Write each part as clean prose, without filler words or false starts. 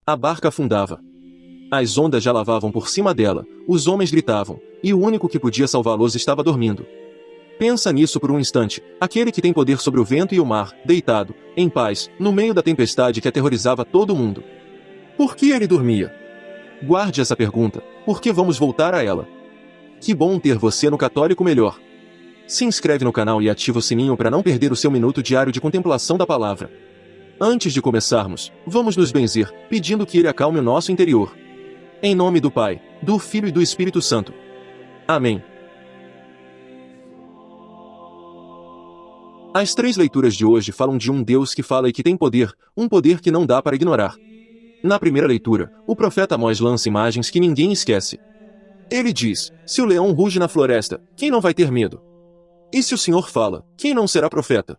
A barca afundava. As ondas já lavavam por cima dela, os homens gritavam, e o único que podia salvá-los estava dormindo. Pensa nisso por um instante, aquele que tem poder sobre o vento e o mar, deitado, em paz, no meio da tempestade que aterrorizava todo mundo. Por que ele dormia? Guarde essa pergunta, porque vamos voltar a ela. Que bom ter você no Católico Melhor. Se inscreve no canal e ativa o sininho para não perder o seu minuto diário de contemplação da palavra. Antes de começarmos, vamos nos benzer, pedindo que ele acalme o nosso interior. Em nome do Pai, do Filho e do Espírito Santo. Amém. As 3 leituras de hoje falam de um Deus que fala e que tem poder, um poder que não dá para ignorar. Na primeira leitura, o profeta Amós lança imagens que ninguém esquece. Ele diz: se o leão ruge na floresta, quem não vai ter medo? E se o Senhor fala, quem não será profeta?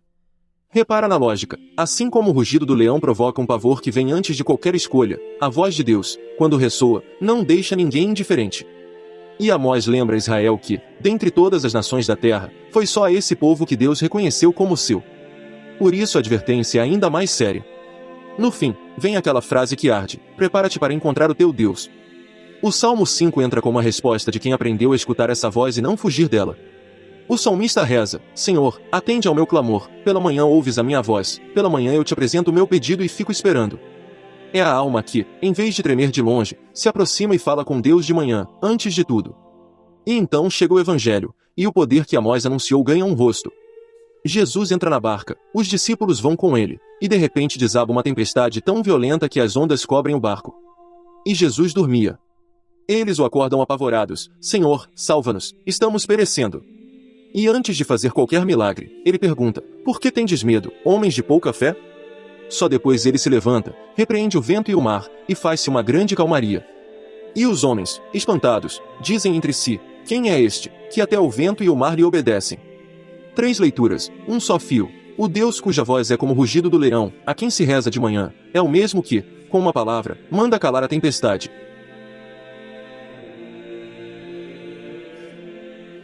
Repara na lógica. Assim como o rugido do leão provoca um pavor que vem antes de qualquer escolha, a voz de Deus, quando ressoa, não deixa ninguém indiferente. E Amós lembra a Israel que, dentre todas as nações da terra, foi só a esse povo que Deus reconheceu como seu. Por isso a advertência é ainda mais séria. No fim, vem aquela frase que arde: prepara-te para encontrar o teu Deus. O Salmo 5 entra como a resposta de quem aprendeu a escutar essa voz e não fugir dela. O salmista reza: Senhor, atende ao meu clamor, pela manhã ouves a minha voz, pela manhã eu te apresento o meu pedido e fico esperando. É a alma que, em vez de tremer de longe, se aproxima e fala com Deus de manhã, antes de tudo. E então chega o Evangelho, e o poder que Amós anunciou ganha um rosto. Jesus entra na barca, os discípulos vão com ele, e de repente desaba uma tempestade tão violenta que as ondas cobrem o barco. E Jesus dormia. Eles o acordam apavorados: Senhor, salva-nos, estamos perecendo. E antes de fazer qualquer milagre, ele pergunta: por que tendes medo, homens de pouca fé? Só depois ele se levanta, repreende o vento e o mar, e faz-se uma grande calmaria. E os homens, espantados, dizem entre si: quem é este, que até o vento e o mar lhe obedecem? 3 leituras, um só fio. O Deus cuja voz é como o rugido do leão, a quem se reza de manhã, é o mesmo que, com uma palavra, manda calar a tempestade.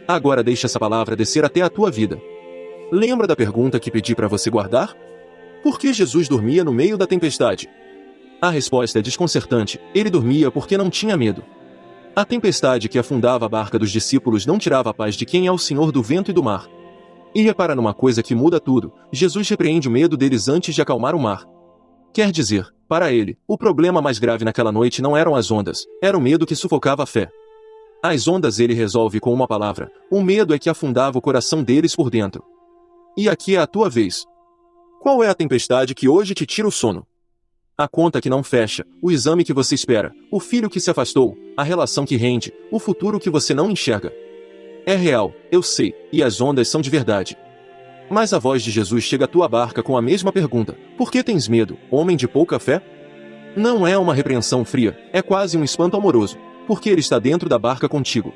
Agora deixa essa palavra descer até a tua vida. Lembra da pergunta que pedi para você guardar? Por que Jesus dormia no meio da tempestade? A resposta é desconcertante: ele dormia porque não tinha medo. A tempestade que afundava a barca dos discípulos não tirava a paz de quem é o Senhor do vento e do mar. E repara numa coisa que muda tudo: Jesus repreende o medo deles antes de acalmar o mar. Quer dizer, para ele, o problema mais grave naquela noite não eram as ondas, era o medo que sufocava a fé. As ondas ele resolve com uma palavra: o medo é que afundava o coração deles por dentro. E aqui é a tua vez. Qual é a tempestade que hoje te tira o sono? A conta que não fecha, o exame que você espera, o filho que se afastou, a relação que rende, o futuro que você não enxerga. É real, eu sei, e as ondas são de verdade. Mas a voz de Jesus chega à tua barca com a mesma pergunta: por que tens medo, homem de pouca fé? Não é uma repreensão fria, é quase um espanto amoroso, porque ele está dentro da barca contigo.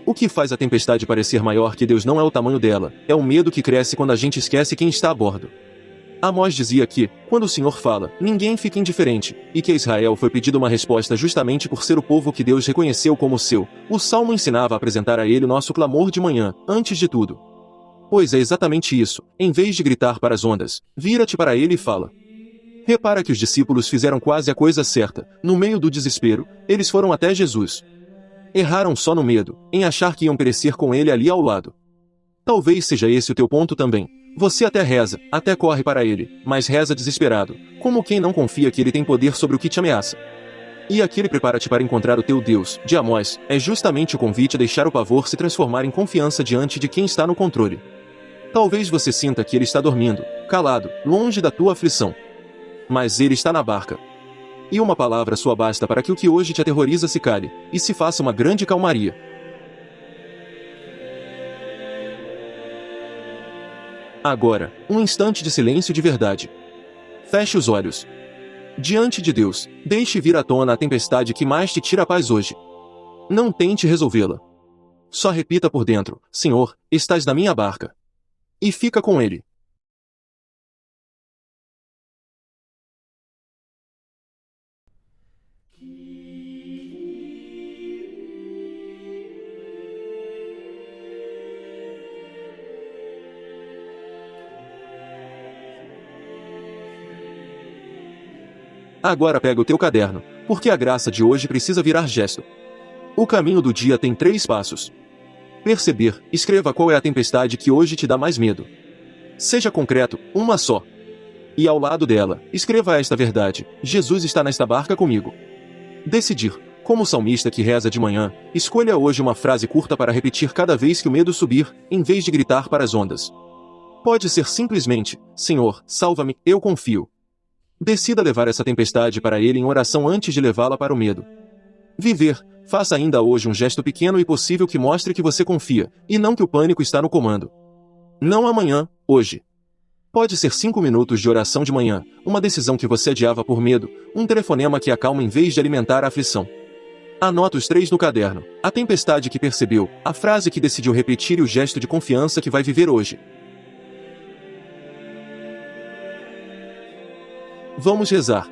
O que faz a tempestade parecer maior que Deus não é o tamanho dela, é o medo que cresce quando a gente esquece quem está a bordo. Amós dizia que, quando o Senhor fala, ninguém fica indiferente, e que a Israel foi pedida uma resposta justamente por ser o povo que Deus reconheceu como seu. O Salmo ensinava a apresentar a ele o nosso clamor de manhã, antes de tudo. Pois é exatamente isso: em vez de gritar para as ondas, vira-te para ele e fala. Repara que os discípulos fizeram quase a coisa certa: no meio do desespero, eles foram até Jesus. Erraram só no medo, em achar que iam perecer com ele ali ao lado. Talvez seja esse o teu ponto também. Você até reza, até corre para ele, mas reza desesperado, como quem não confia que ele tem poder sobre o que te ameaça. E aquele prepara-te para encontrar o teu Deus, de Amós, é justamente o convite a deixar o pavor se transformar em confiança diante de quem está no controle. Talvez você sinta que ele está dormindo, calado, longe da tua aflição. Mas ele está na barca. E uma palavra sua basta para que o que hoje te aterroriza se cale, e se faça uma grande calmaria. Agora, um instante de silêncio de verdade. Feche os olhos. Diante de Deus, deixe vir à tona a tempestade que mais te tira a paz hoje. Não tente resolvê-la. Só repita por dentro: Senhor, estás na minha barca. E fica com ele. Agora pega o teu caderno, porque a graça de hoje precisa virar gesto. O caminho do dia tem 3 passos. Perceber, escreva qual é a tempestade que hoje te dá mais medo. Seja concreto, uma só. E ao lado dela, escreva esta verdade: Jesus está nesta barca comigo. Decidir, como o salmista que reza de manhã, escolha hoje uma frase curta para repetir cada vez que o medo subir, em vez de gritar para as ondas. Pode ser simplesmente: Senhor, salva-me, eu confio. Decida levar essa tempestade para Ele em oração antes de levá-la para o medo. Viver, faça ainda hoje um gesto pequeno e possível que mostre que você confia, e não que o pânico está no comando. Não amanhã, hoje. Pode ser 5 minutos de oração de manhã, uma decisão que você adiava por medo, um telefonema que acalma em vez de alimentar a aflição. Anota os 3 no caderno: a tempestade que percebeu, a frase que decidiu repetir e o gesto de confiança que vai viver hoje. Vamos rezar.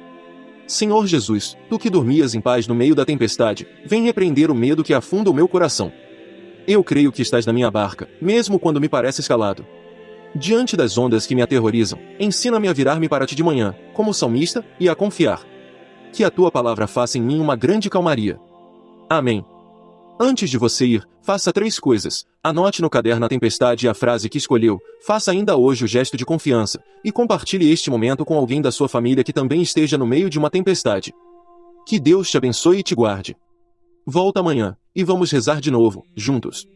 Senhor Jesus, tu que dormias em paz no meio da tempestade, vem repreender o medo que afunda o meu coração. Eu creio que estás na minha barca, mesmo quando me parece escalado. Diante das ondas que me aterrorizam, ensina-me a virar-me para ti de manhã, como salmista, e a confiar. Que a tua palavra faça em mim uma grande calmaria. Amém. Antes de você ir, faça 3 coisas. Anote no caderno a tempestade e a frase que escolheu, faça ainda hoje o gesto de confiança, e compartilhe este momento com alguém da sua família que também esteja no meio de uma tempestade. Que Deus te abençoe e te guarde. Volta amanhã, e vamos rezar de novo, juntos.